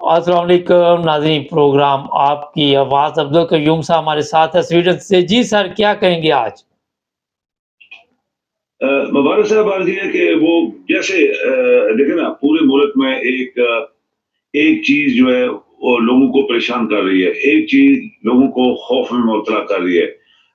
अस्सलाम वालेकुम नाज़रीन, प्रोग्राम आपकी आवाज़ अब्दुल कयूम साहब हमारे साथ है स्वीडन से। जी सर, क्या कहेंगे आज? मुबारक साहब, बात ये है कि वो जैसे देखें ना, पूरे मुल्क में एक चीज जो है वो लोगों को परेशान कर रही है, एक चीज लोगों को खौफ में मुबतला कर रही है,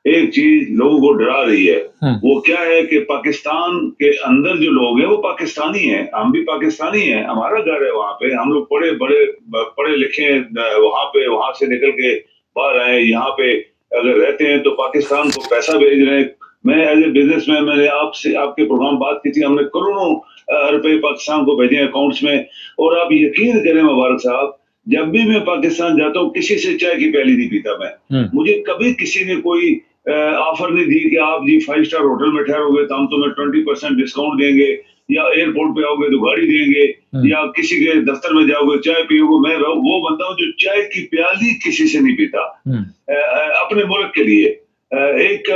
एक चीज लोगों को डरा रही है। वो क्या है कि पाकिस्तान के अंदर जो लोग हैं वो पाकिस्तानी हैं, हम भी पाकिस्तानी हैं, हमारा घर है वहां पे, हम लोग पढ़े लिखे हैं, वहां पे वहां से निकल के बाहर आए, यहाँ पे अगर रहते हैं तो पाकिस्तान को पैसा भेज रहे हैं। मैं एज ए बिजनेसमैन, मैंने आपसे आपके प्रोग्राम बात की थी, हमने करोड़ों रुपए पाकिस्तान को भेजे अकाउंट्स में। और आप यकीन करें मुबारक साहब, जब भी मैं पाकिस्तान जाता हूँ किसी से चाय की प्याली नहीं पीता मैं। मुझे कभी किसी ने कोई ऑफर नहीं दी कि आप जी 5 स्टार होटल में ठहरोगे तो हम तुम्हें 20% डिस्काउंट देंगे, या एयरपोर्ट पे आओगे तो गाड़ी देंगे, या किसी के दफ्तर में जाओगे चाय पियोगे। मैं वो बंदा हूँ जो चाय की प्याली किसी से नहीं पीता अपने मुल्क के लिए। एक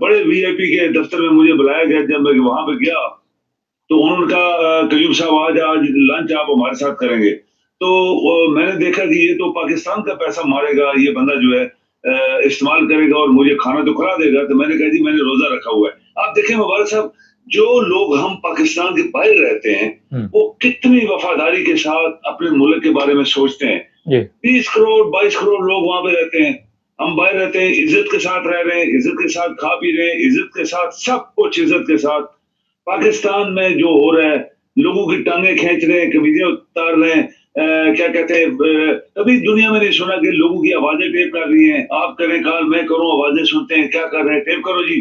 बड़े वीआईपी के दफ्तर में मुझे बुलाया गया, जब मैं वहां पे गया तो उन्होंने कहा कयूम साहब आज लंच आप हमारे साथ करेंगे। तो मैंने देखा कि ये तो पाकिस्तान का पैसा मारेगा, ये बंदा जो है इस्तेमाल करेगा और मुझे खाना तो खिला देगा। तो मैंने कहा जी मैंने रोजा रखा हुआ है। आप देखें मुबारक साहब, जो लोग हम पाकिस्तान के बाहर रहते हैं वो कितनी वफादारी के साथ अपने मुल्क के बारे में सोचते हैं। 30 करोड़ 22 करोड़ लोग वहां पे रहते हैं, हम बाहर रहते हैं, इज्जत के साथ रह रहे हैं, इज्जत के साथ खा पी रहे हैं, इज्जत के साथ सब कुछ इज्जत के साथ। पाकिस्तान में जो हो रहा है, लोगों की टांगे खींच रहे हैं, कमीजें उतार रहे हैं, क्या कहते हैं, कभी दुनिया में नहीं सुना कि लोगों की आवाजें टेप कर रही हैं। आप करें कॉल, मैं करूं, आवाजें सुनते हैं, क्या कर रहे हैं, टेप करो जी,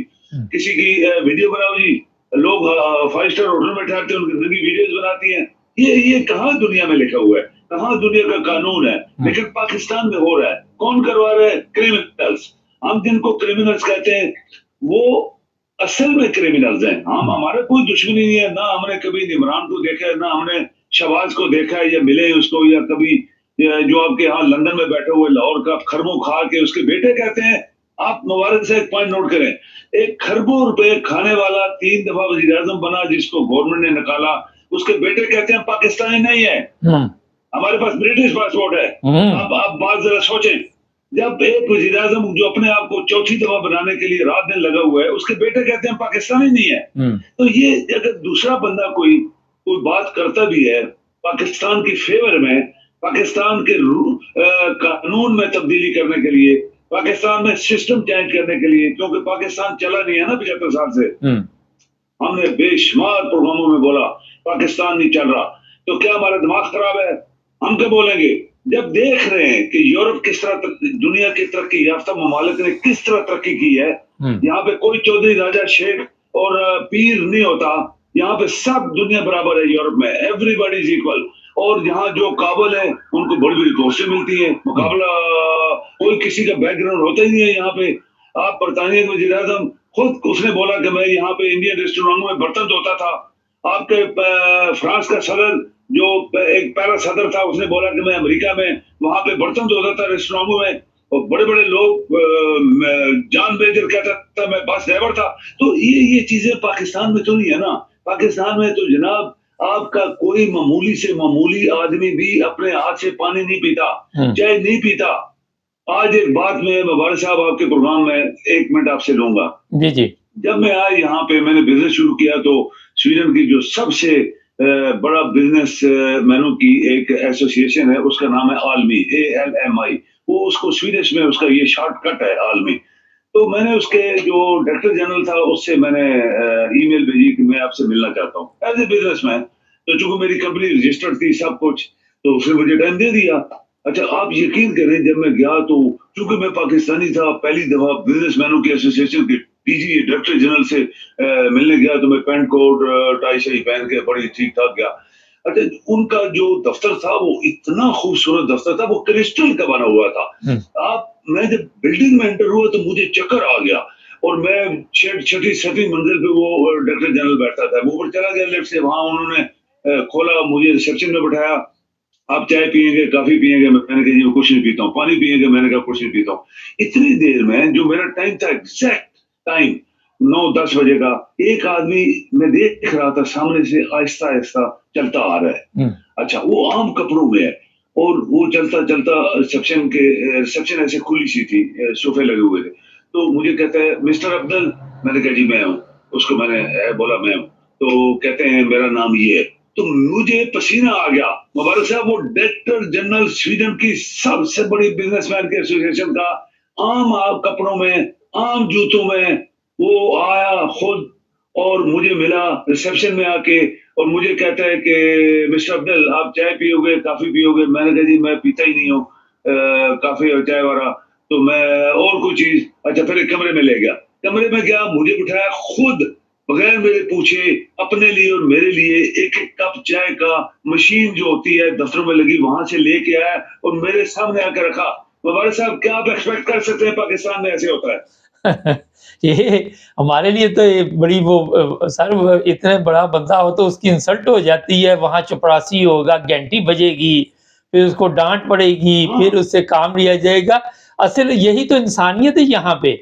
किसी की वीडियो बनाओ जी। लोग 5 स्टार होटल में ठहरते हैं, उनकी वीडियोस बनाती हैं। ये कहाँ दुनिया में लिखा हुआ है, कहाँ दुनिया का कानून है? लेकिन पाकिस्तान में हो रहा है। कौन करवा रहा है? क्रिमिनल्स। हम जिनको क्रिमिनल्स कहते हैं वो असल में क्रिमिनल्स हैं। हम हमारा कोई दुश्मनी नहीं है, ना हमने कभी इमरान को देखा है, ना हमने शहबाज को देखा है या मिले उसको, या कभी जो आपके यहाँ लंदन में बैठे हुए लाहौर का खरबों खा के उसके बेटे कहते हैं। आप मुबारक से एक पॉइंट नोट करें, एक खरबों रुपए खाने वाला 3 दफा वजीर आजम बना, जिसको गवर्नमेंट ने निकाला, उसके बेटे कहते हैं पाकिस्तानी नहीं है, हमारे पास ब्रिटिश पासपोर्ट है। आप बात जरा सोचें, जब एक वजीर आजम जो अपने आप को चौथी दफा बनाने के लिए रात दिन लगा हुआ है, उसके बेटे कहते हैं पाकिस्तानी नहीं है। तो ये अगर दूसरा बंदा कोई कोई बात करता भी है पाकिस्तान की फेवर में, पाकिस्तान के कानून में तब्दीली करने के लिए, पाकिस्तान में सिस्टम चेंज करने के लिए, क्योंकि पाकिस्तान चला नहीं है ना 75 साल से। हमने बेशुमार प्रोग्रामों में बोला पाकिस्तान नहीं चल रहा, तो क्या हमारा दिमाग खराब है? हम क्या बोलेंगे जब देख रहे हैं कि यूरोप किस तरह, दुनिया की तरक्की याफ्ता ममालिक ने किस तरह तरक्की की है। यहाँ पे कोई चौधरी राजा शेख और पीर नहीं होता, यहाँ पे सब दुनिया बराबर है। यूरोप में एवरीबॉडी इज इक्वल, और यहाँ जो काबल है उनको बड़ी बड़ी पोस्टें मिलती है, मुकाबला कोई किसी का बैकग्राउंड होता ही नहीं है यहाँ पे। आप बरतानिया के वजीर आजम खुद उसने बोला कि मैं यहाँ पे इंडियन रेस्टोरेंट में बर्तन धोता था। आपके फ्रांस का सदर जो एक पहला सदर था, उसने बोला कि मैं अमेरिका में वहां पे बर्तन धोता था रेस्टोरेंटों में, और बड़े बड़े लोग जान बेचकर कहता था मैं बस ड्राइवर था। तो ये चीजें पाकिस्तान में तो नहीं है ना। पाकिस्तान में तो जनाब आपका कोई मामूली से मामूली आदमी भी अपने हाथ से पानी नहीं पीता, चाय नहीं पीता। आज एक बात मैं मुबारक साहब आपके प्रोग्राम में 1 मिनट आपसे लूंगा। जी जी। जब मैं आया यहाँ पे, मैंने बिजनेस शुरू किया तो स्वीडन की जो सबसे बड़ा बिजनेस मैनों की एक एसोसिएशन है, उसका नाम है आलमी, ALMI। वो उसको स्वीडिश में उसका ये शॉर्टकट है आलमी। तो मैंने उसके जो डायरेक्टर जनरल था उससे मैंने ईमेल भेजी कि मैं आपसे मिलना चाहता हूँ एज ए बिजनेसमैन। तो चूंकि मेरी कंपनी रजिस्टर्ड थी सब कुछ, तो उसने मुझे टाइम दे दिया। अच्छा, आप यकीन करें जब मैं गया तो चूंकि मैं पाकिस्तानी था, पहली दफा बिजनेसमैनों की एसोसिएशन के DG डायरेक्टर जनरल से मिलने गया, तो मैं पैंट कोट टाई शाई पहन के बड़ी ठीक ठाक गया। अच्छा, उनका जो दफ्तर था वो इतना खूबसूरत दफ्तर था, वो क्रिस्टल का बना हुआ था। मैं जब बिल्डिंग में एंटर हुआ तो मुझे चक्कर आ गया, और मैं 6ठी 7वीं मंजिल पे वो डायरेक्टर जनरल बैठा था। वो ऊपर चला गया लिफ्ट से, वहां उन्होंने खोला, मुझे रिसेप्शन में बैठाया। आप चाय पियेंगे, कॉफी पियेंगे? मैंने कहा जी कुछ नहीं पीता हूँ। पानी पियेंगे? मैंने कहा कुछ नहीं पीता हूँ। इतनी देर में जो मेरा टाइम था, एग्जैक्ट टाइम 9-10 बजे का, एक आदमी मैं देख रहा था सामने से आहिस्ता आहिस्ता चलता आ रहा है। अच्छा, वो आम कपड़ों में है, और वो चलता-चलता रिसेप्शन ऐसे खुली सी थी, सोफे लगे हुए थे। तो मुझे कहता है, मिस्टर अफ़ज़ल, मैंने कहा जी मैं हूँ। उसको मैंने बोला मैं हूँ। तो कहते हैं मेरा नाम ये है। तो मुझे पसीना आ गया। मुबारक साहब वो डायरेक्टर जनरल स्वीडन की सबसे बड़ी बिज़नेसमैन की एसोसिएशन का आम कपड़ों में, आम जूतों में वो आया खुद और मुझे मिला रिसेप्शन में आके और मुझे कहता है कि मिस्टर अफ़ज़ल आप चाय पियोगे, कॉफ़ी पियोगे? मैंने कहा जी मैं पीता ही नहीं हूँ कॉफ़ी और चाय वगैरह, तो मैं और कोई चीज़। अच्छा फिर एक कमरे में ले गया। कमरे में गया, मुझे बिठाया खुद बगैर मेरे पूछे अपने लिए और मेरे लिए एक-एक कप चाय का मशीन जो होती है दफ्तरों में लगी वहाँ से लेके आया और मेरे सामने आके रखा। मुबारक साहब क्या आप एक्सपेक्ट कर सकते हैं पाकिस्तान में ऐसे होता है? ये हमारे लिए तो ये बड़ी वो सर वो इतना बड़ा बंदा हो तो उसकी इंसल्ट हो जाती है, वहाँ चपरासी होगा, घंटी बजेगी, फिर उसको डाँट पड़ेगी, हाँ। फिर उससे काम लिया जाएगा। असल यही तो इंसानियत है यहाँ पे।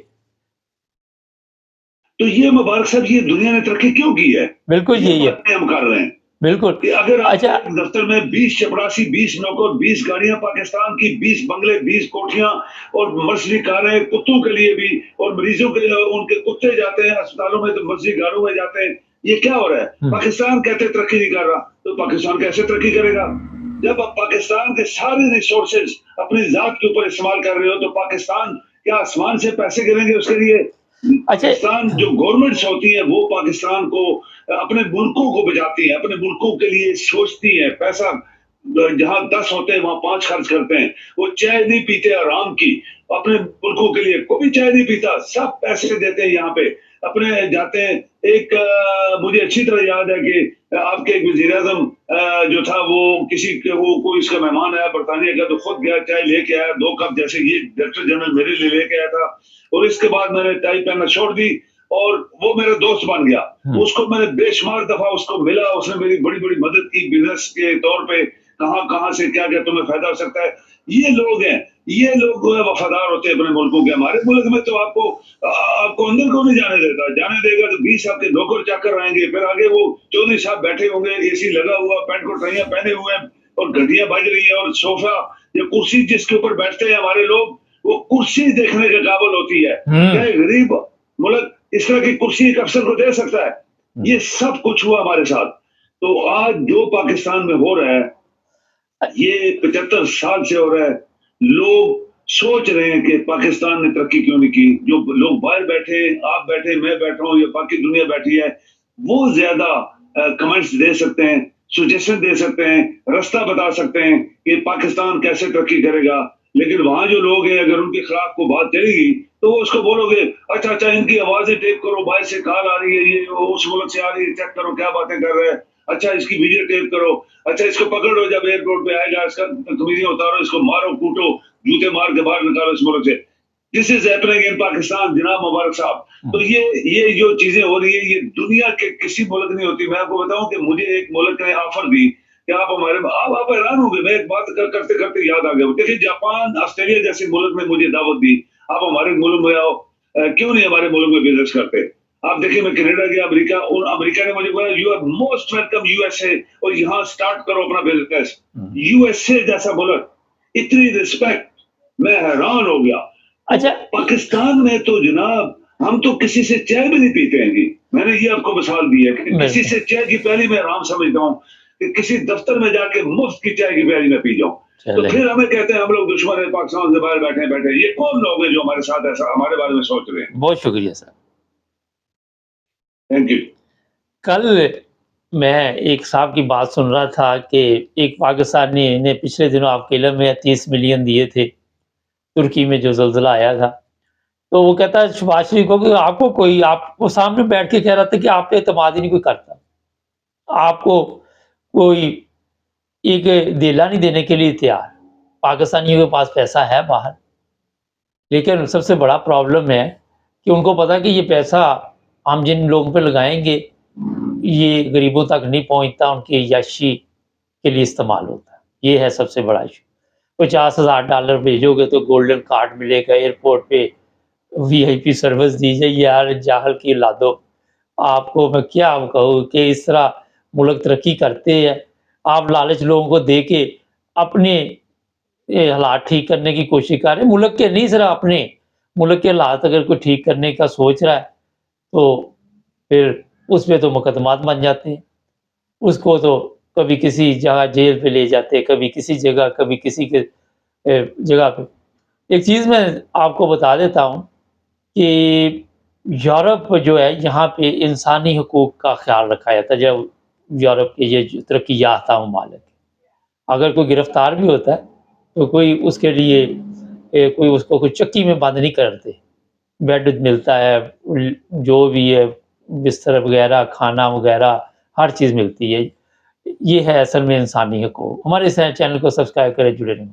तो ये मुबारक साहब ये दुनिया ने तरक्की क्यों की है? बिल्कुल ये यही है, बातें हम कर रहे हैं बिल्कुल। कि अगर आप अच्छा एक दफ्तर में 20 चपरासी, 20 नौकर, 20 गाड़ियां पाकिस्तान की, 20 बंगले, 20 कोठियां और मर्सिडी कारें कुत्तों के लिए भी और मरीजों के लिए उनके कुत्ते जाते हैं अस्पतालों में तो मर्सिडी गाड़ियों में जाते हैं। ये क्या हो रहा है? हुँ, पाकिस्तान कहते तरक्की नहीं कर रहा, तो पाकिस्तान कैसे तरक्की करेगा? जब आप पाकिस्तान के सारे रिसोर्सेज अपनी जात के ऊपर इस्तेमाल कर रहे हो तो पाकिस्तान क्या आसमान से पैसे गिरेंगे उसके लिए? अच्छा पाकिस्तान जो गवर्नमेंट्स होती है वो पाकिस्तान को अपने मुल्कों को बचाती है, अपने मुल्कों के लिए सोचती है। पैसा जहाँ 10 होते हैं वहाँ 5 खर्च करते हैं। वो चाय नहीं पीते आराम की, अपने मुल्कों के लिए कोई चाय नहीं पीता, सब पैसे देते हैं यहाँ पे। अपने जाते हैं एक मुझे अच्छी तरह याद है कि आपके एक वज़ीर-ए-आज़म जो था वो किसी के वो कोई इसका मेहमान आया बर्तानिया का तो खुद गया चाय लेके आया 2 कप जैसे ये डायरेक्टर जनरल मेरे लिए लेके आया था और इसके बाद मैंने टाई पहनना छोड़ दी और वो मेरा दोस्त बन गया। हुँ, उसको मैंने बेशुमार दफ़ा उसको मिला, उसने मेरी बड़ी-बड़ी मदद की बिज़नेस के तौर पे, कहाँ-कहाँ से क्या-क्या तुम्हें फ़ायदा हो सकता है। ये लोग हैं, ये लोग जो है वफ़ादार होते हैं अपने मुल्कों के। हमारे मुल्क में तो आपको अंदर कौन नहीं जाने देता, जाने देगा तो 20 आपके नौकर-चाकर आएँगे, फिर आगे वो चौधरी साहब बैठे होंगे, एसी लगा हुआ, पैंट कोट पहने हुए हैं और घंटियाँ बज रही हैं और सोफ़ा या कुर्सी जिसके ऊपर बैठते हैं हमारे लोग, वो कुर्सी देखने के काबिल होती है। क्या हुँ, एक गरीब मुल्क इस तरह की कुर्सी एक अफ़सर को दे सकता है? हुँ। ये सब कुछ हुआ हमारे साथ। तो आज जो पाकिस्तान में हो रहा है, ये 75 साल से हो रहा है। लोग सोच रहे हैं कि पाकिस्तान ने तरक्की क्यों नहीं की। जो लोग बाहर बैठे, आप बैठे, मैं बैठा हूँ या बाकी दुनिया बैठी है, वो ज़्यादा कमेंट्स दे सकते हैं, सजेशन दे सकते हैं, रास्ता बता सकते हैं कि पाकिस्तान कैसे तरक्की करेगा। लेकिन वहाँ जो लोग हैं, अगर उनके खिलाफ कोई बात चलेगी, तो वो उसको बोलोगे, अच्छा, इनकी आवाज़ें टेप करो, बाहर से कॉल आ रही है, ये उस मुल्क से आ रही है, चेक करो क्या बातें कर रहे हैं। अच्छा, इसकी वीडियो टेप करो। अच्छा, इसको पकड़ो जब एयरपोर्ट पे आएगा, इसका कमीज़ियाँ उतारो, इसको मारो, कूटो, जूते मार के बाहर निकालो इस मुल्क से। This is happening in Pakistan जनाब मुबारक साहब। तो ये जो चीज़ें हो रही है, ये दुनिया के किसी मुल्क नहीं होती। मैं आपको बताऊँ कि मुझे एक मुल्क ने ऑफ़र दी कि आप हैरान होंगे, मैं एक बात करते-करते याद आ गया। देखिए जापान, ऑस्ट्रेलिया जैसे मुल्क ने मुझे दावत दी, आप हमारे मुल्क में आओ। क्यों नहीं हमारे मुल्क में बिज़नेस करते? आप देखिए मैं कनाडा गया, अमेरिका और अमेरिका ने मुझे बोला you are most welcome USA और यहाँ स्टार्ट करो अपना बिज़नेस। हुँ। यूएसए जैसा मुल्क, इतनी रिस्पेक्ट, मैं हैरान हो गया। तो अच्छा पाकिस्तान में तो जनाब हम तो किसी से चाय भी नहीं पीते हैं जी। मैंने ये आपको मिसाल दी है कि किसी बिल्कुल, से चाय की प्याली मैं आराम समझता हूँ कि किसी दफ्तर में जाके मुफ्त की चाय की प्याली मैं पी जाऊँ। तो चलें, फिर हमें कहते हैं हम लोग दुश्मन है, पाकिस्तान से बाहर बैठे-बैठे। ये कौन लोग हैं जो हमारे साथ ऐसा हमारे बारे में सोच रहे हैं? बहुत शुक्रिया सर। Thank you. कल मैं एक साहब की बात सुन रहा था कि एक पाकिस्तानी ने पिछले दिनों आपके इल्म में 30 मिलियन दिए थे, तुर्की में जो ज़लज़ला आया था। तो वो कहता है शहबाज शरीफ को कि आपको कोई आप वो सामने बैठ के कह रहा था कि आप पे एतमाद ही नहीं कोई करता। आपको कोई एक धेला नहीं देने के लिए तैयार। पाकिस्तानियों के पास पैसा है बाहर, लेकिन सबसे बड़ा प्रॉब्लम है कि उनको पता है कि ये पैसा हम जिन लोगों पे लगाएँगे, ये गरीबों तक नहीं पहुँचता, उनकी यश्शी के लिए इस्तेमाल होता है। ये है सबसे बड़ा इश्यू। $50,000 भेजोगे तो गोल्डन कार्ड मिलेगा एयरपोर्ट पे, वीआईपी सर्विस दी जाएगी। यार जाहल की औलादो, आपको मैं क्या कहूँ कि इस तरह मुल्क तरक्की करते हैं, आप लालच लोगों को दे के अपने ये हालात ठीक करने की कोशिश कर रहे हैं, मुल्क के नहीं, सिर्फ अपने मुल्क के हालात अगर कोई ठीक करने का सोच रहा है, तो फिर उस पे तो मुकदमात बन जाते हैं। उसको तो कभी किसी जगह जेल पे ले जाते हैं, कभी किसी जगह, कभी किसी के जगह पे। एक चीज़ मैं आपको बता देता हूँ कि यूरोप जो है, यहाँ पे इंसानी हकूक़ का ख़्याल रखा जाता है। जब यूरोप के ये जो तरक्की याफ़्ता ममालिक, अगर कोई गिरफ़्तार भी होता है, तो कोई उसके लिए कोई उसको कोई चक्की में बंद नहीं करते। बेड मिलता है, जो भी है, बिस्तर वग़ैरह, खाना वग़ैरह, हर चीज़ मिलती है। ये है असल में इंसानी हकूक़। हमारे इस चैनल को सब्सक्राइब करें, जुड़े रहें।